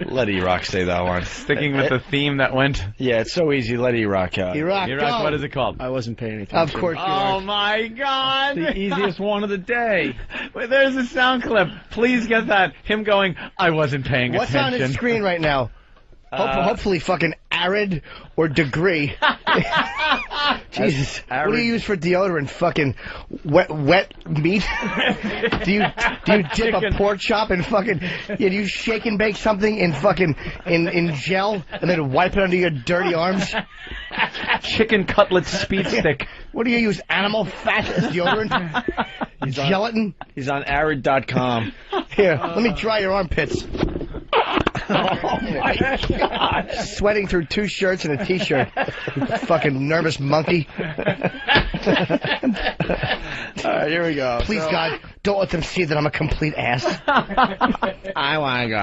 Let E-Rock say that one. Sticking with the theme that went. Yeah, it's so easy. Let E-Rock out. E-Rock, what is it called? I wasn't paying attention. Of course you Oh my God! The easiest one of the day. Wait, there's a sound clip. Please get that. Him going, I wasn't paying What's attention. on his screen right now? Hopefully fucking Arid or Degree. Jesus. What do you use for deodorant? Fucking wet meat? do you dip a pork chop in fucking... do you shake and bake something in fucking... in gel and then wipe it under your dirty arms? Chicken cutlet speed stick. What do you use? Animal fat as deodorant? Gelatin? He's on arid.com. Here, let me dry your armpits. Oh my God! Sweating through 2 shirts and a t-shirt. You fucking nervous monkey. Alright, here we go. Please, God, don't let them see that I'm a complete ass. I wanna go.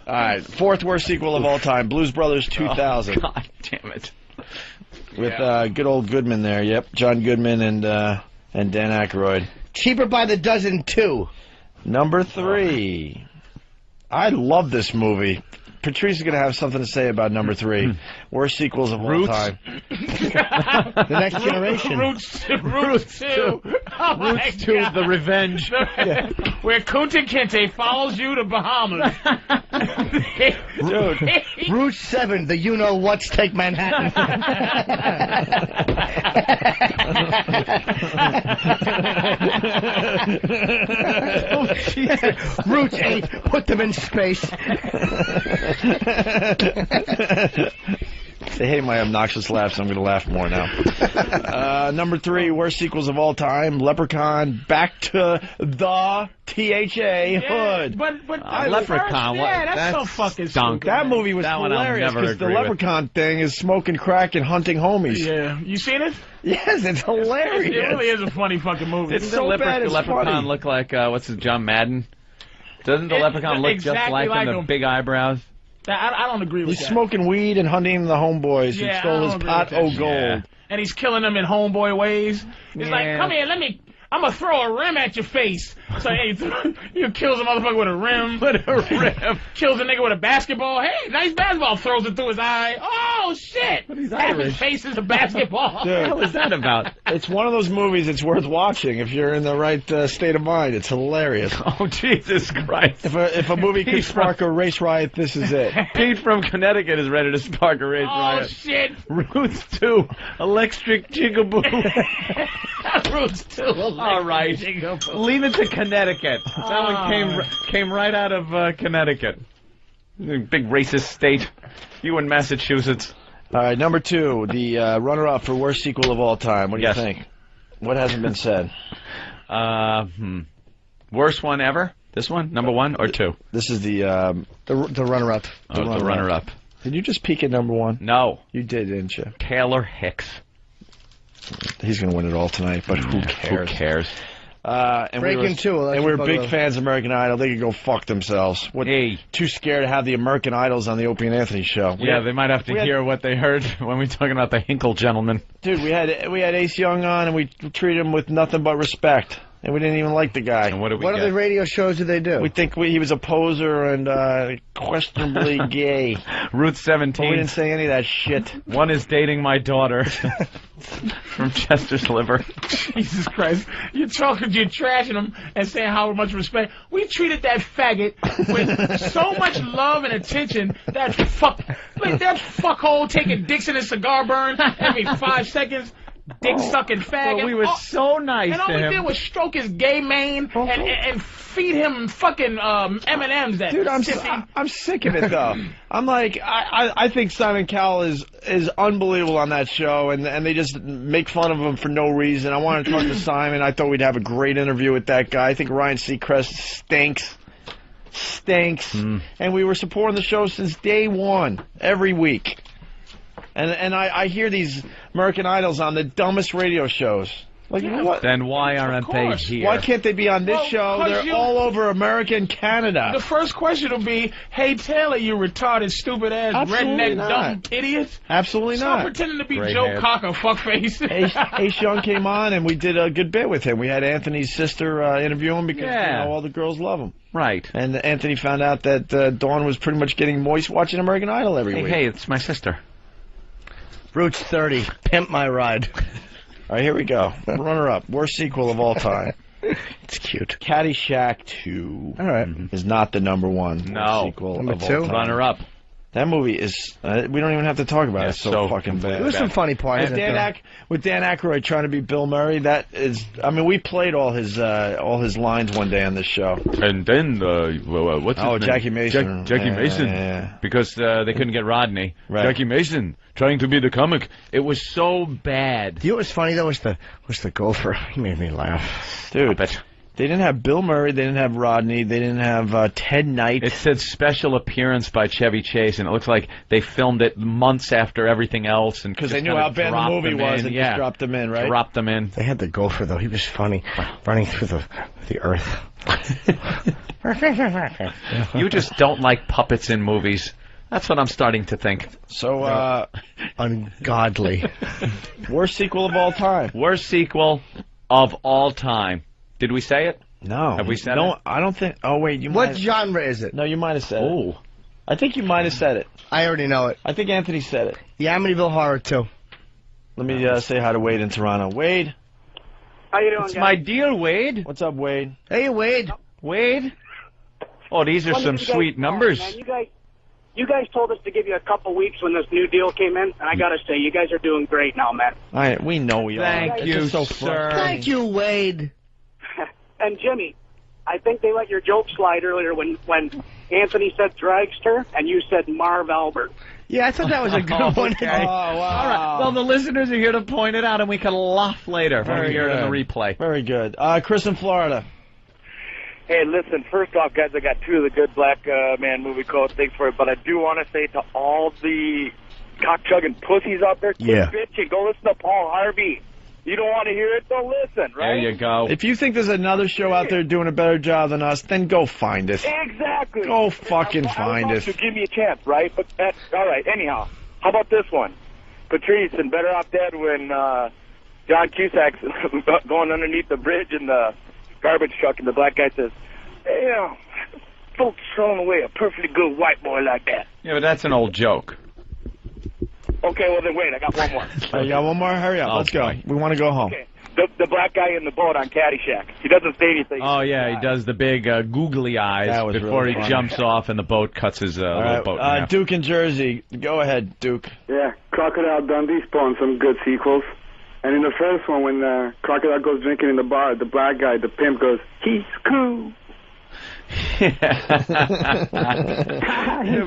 Alright, 4th worst sequel of all time, Blues Brothers 2000. Oh, God damn it. With good old Goodman there, yep. John Goodman and Dan Aykroyd. Cheaper by the dozen, 2. Number 3. I love this movie. Patrice is going to have something to say about number 3. Worst sequels of all time. The Next Generation. Roots 2. Roots 2, The Revenge. Where Kunta Kinte follows you to Bahamas. Dude. Route 7, the you-know-what's take Manhattan. Oh, Jesus. Route 8, put them in space. They hate my obnoxious laughs, so I'm going to laugh more now. Number 3, worst sequels of all time, Leprechaun, Back to the T-H-A Hood. But Leprechaun, that's so fucking stunk. stupid. That movie was That one I'll hilarious never because the agree with. Leprechaun thing is smoking crack and hunting homies. Yeah, you seen it? Yes, it's hilarious. It really is a funny fucking movie. Didn't so the bad it's Leprechaun funny. look like, what's his, John Madden? Doesn't the Leprechaun look just exactly like him, the him. big eyebrows? I don't agree with He's that. smoking weed and hunting the homeboys who Yeah, I stole don't his agree pot with that o' shit. gold. Yeah. And he's killing them in homeboy ways. He's like, Yeah. come here, I'm gonna throw a rim at your face. So, hey, you kills a motherfucker with a rim. Kills a nigga with a basketball. Hey, nice basketball. Throws it through his eye. Oh, shit. But he's Half Irish. his face is a basketball. Dude. What the hell is that about? It's one of those movies that's worth watching if you're in the right state of mind. It's hilarious. Oh, Jesus Christ. If a movie could spark a race riot, this is it. Pete from Connecticut is ready to spark a race Oh, riot. shit. Roots 2, Electric Jigaboo. Roots 2. All right. Leave it to Connecticut. That one came right out of Connecticut. Big racist state. You in Massachusetts. All right, number 2, the runner-up for worst sequel of all time. What do Yes. you think? What hasn't been said? Worst one ever? This one? Number 1 or 2? This is the runner-up. The runner-up. Did you just peek at number 1? No. You did, didn't you? Taylor Hicks. He's going to win it all tonight, but who cares? Who cares? And Breaking 2. And we're big fans of American Idol. They can go fuck themselves. Hey. Too scared to have the American Idols on the Opie and Anthony show. They might have to hear what they heard when we talking about the Hinkle gentleman. Dude, we had Ace Young on, and we treated him with nothing but respect. And we didn't even like the guy. And what did we What get? other radio shows did they do? We think he was a poser and questionably gay. Route 17. But we didn't say any of that shit. One is dating my daughter. From Chester's Liver. Jesus Christ. You're trashing him and saying how much respect. We treated that faggot with so much love and attention. That fuckhole taking dicks in his cigar burn every 5 seconds. Dick-sucking faggot. Well, we were so nice and to all we him. did was stroke his gay mane and feed him fucking M&Ms. Dude, I'm sick of it, though. I'm like, I think Simon Cowell is unbelievable on that show, and they just make fun of him for no reason. I wanted to talk to Simon. I thought we'd have a great interview with that guy. I think Ryan Seacrest stinks. And we were supporting the show since day one, every week. And I hear these American Idols on the dumbest radio shows. Like, what? Then why aren't they here? Why can't they be on this show? They're all over America and Canada. The first question will be, hey, Taylor, you retarded, stupid-ass, redneck, dumb idiot. Absolutely Stop not. pretending to be Gray Joe head. Cocker, fuckface. Ace Young came on, and we did a good bit with him. We had Anthony's sister interview him because all the girls love him. Right. And Anthony found out that Dawn was pretty much getting moist watching American Idol every week. Hey, it's my sister. Roots 30, Pimp My Ride. All right, here we go. Runner-up, worst sequel of all time. It's cute. Caddyshack 2 right. is not the number one No. sequel Number of all two? time. Runner-up. That movie is, we don't even have to talk about it. It's so fucking bad. There's some funny parts. With Dan Aykroyd trying to be Bill Murray, that is, I mean, we played all his lines one day on this show. And then, what's his name? Jackie Mason. Jackie Mason. Yeah. Because they couldn't get Rodney. Right. Jackie Mason trying to be the comic. It was so bad. You know what's funny, though, was the gopher. He made me laugh. Dude, they didn't have Bill Murray, they didn't have Rodney, they didn't have Ted Knight. It said special appearance by Chevy Chase, and it looks like they filmed it months after everything else. Because they knew how bad the movie was and just dropped them in, right? Dropped them in. They had the gopher, though. He was funny, running through the earth. You just don't like puppets in movies. That's what I'm starting to think. So, ungodly. Worst sequel of all time. Worst sequel of all time. Did we say it? No. Have we said No, it? I don't think. Oh, wait. What genre is it? No, you might have said it. Oh. I think you might have said it. I already know it. I think Anthony said it. The Amityville Horror 2. Let me say hi to Wade in Toronto. Wade. How you doing, It's guys? my dear Wade. What's up, Wade? Hey, Wade. Wade? Oh, these are some sweet numbers. Man, you guys told us to give you a couple weeks when this new deal came in, and I gotta say, you guys are doing great now, man. We know we are. Thank It's you, just so sir. funny. Thank you, Wade. And Jimmy, I think they let your joke slide earlier when Anthony said dragster and you said Marv Albert. Yeah, I thought that was a good one. Oh, wow. All right. Well, the listeners are here to point it out, and we can laugh later when Very we hear it in the good. replay. Very good. Chris in Florida. Hey, listen, first off, guys, I got two of the good black man movie quotes. Thanks for it. But I do want to say to all the cock-chugging pussies out there, quit bitching. Go listen to Paul Harvey. You don't want to hear it? Don't listen, right? There you go. If you think there's another show out there doing a better job than us, then go find it. Exactly. Go fucking find it. So give me a chance, right? But all right. Anyhow, how about this one? Patrice and Better Off Dead when John Cusack's going underneath the bridge in the garbage truck, and the black guy says, "Hey, folks throwing away a perfectly good white boy like that." Yeah, but that's an old joke. Okay, well then wait, I got one more. You got one more? Hurry up. Oh, Let's go. boy. We want to go home. Okay. The black guy in the boat on Caddyshack. He doesn't say anything. Oh, yeah, he does the big googly eyes That was before really he funny. jumps off and the boat cuts his All little right, boat in half. Duke in Jersey. Go ahead, Duke. Yeah, Crocodile Dundee spawned some good sequels. And in the first one, when Crocodile goes drinking in the bar, the black guy, the pimp, goes, "He's cool."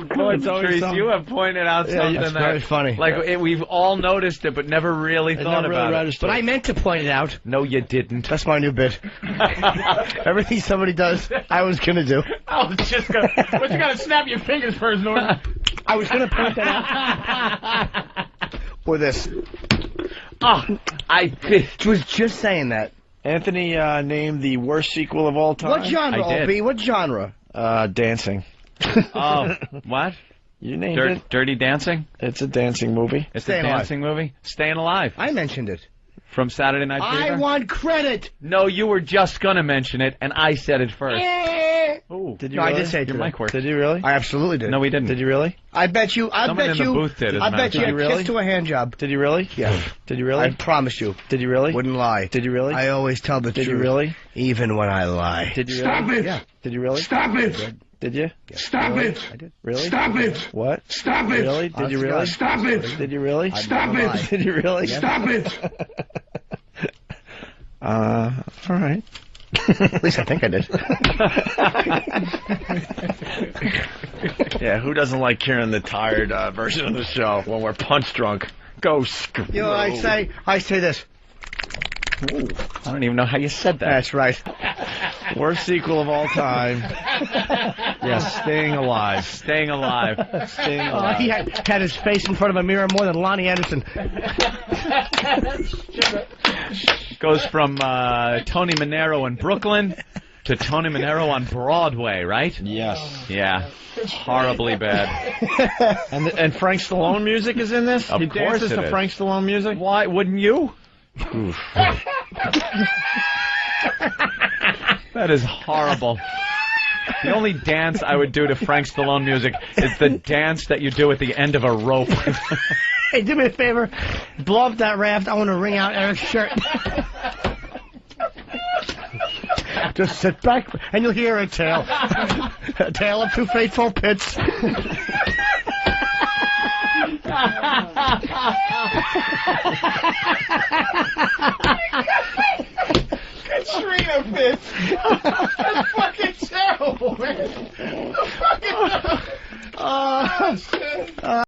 Patrice, you have pointed out something it's that very funny. Like we've all noticed it, but never really thought about it. But I meant to point it out. No, you didn't. That's my new bit. Everything somebody does, I was going to do. I was just gonna, but you gotta snap your fingers first, Norton. I was going to point that out. Or this. Oh, I was just saying that. Anthony named the worst sequel of all time. What genre, I did. Opie? What genre? Dancing. Oh, what? You named it. Dirty Dancing? It's a dancing movie. It's Staying a Alive. dancing movie? Staying Alive. I mentioned it. From Saturday Night Fever? I want credit. No, you were just going to mention it, and I said it first. Oh, Did you no, really? I did say it. Your mic worked. Did you really? I absolutely did. No, we didn't. Did you really? I bet you. Someone in the booth did, as a I matter bet of you fact. a Really? kiss to a hand job. Did you really? Yeah. Did you really? I promise you. Did you really? Wouldn't lie. Did you really? I always tell the Did truth. you really? Even when I lie. Did you Stop really? it! Yeah. Did you really? Stop it! Did you? Stop Really? it! I did. Really? Stop it! What? Stop it! Really? Did you Honest to really? God. Stop it! Did you really? Stop never it! lie. Did you really? Stop it! All right. At least I think I did. Yeah, who doesn't like hearing the tired version of the show when we're punch drunk? Go screw. You know what I say this. Ooh, I don't even know how you said that. That's right. Worst sequel of all time. Yes, Staying Alive. Staying alive. Staying Alive. He had his face in front of a mirror more than Lonnie Anderson. Goes from Tony Manero in Brooklyn to Tony Manero on Broadway, right? Yes. Yeah. Horribly bad. And Frank Stallone music is in this? Of He course dances it to is. Frank Stallone music? Why wouldn't you? That is horrible. The only dance I would do to Frank Stallone music is the dance that you do at the end of a rope. Hey, do me a favor. Blow up that raft. I want to wring out Eric's shirt. Just sit back, and you'll hear a tale. A tale of two faithful pits. Katrina fits. That's fucking terrible, man. Fucking.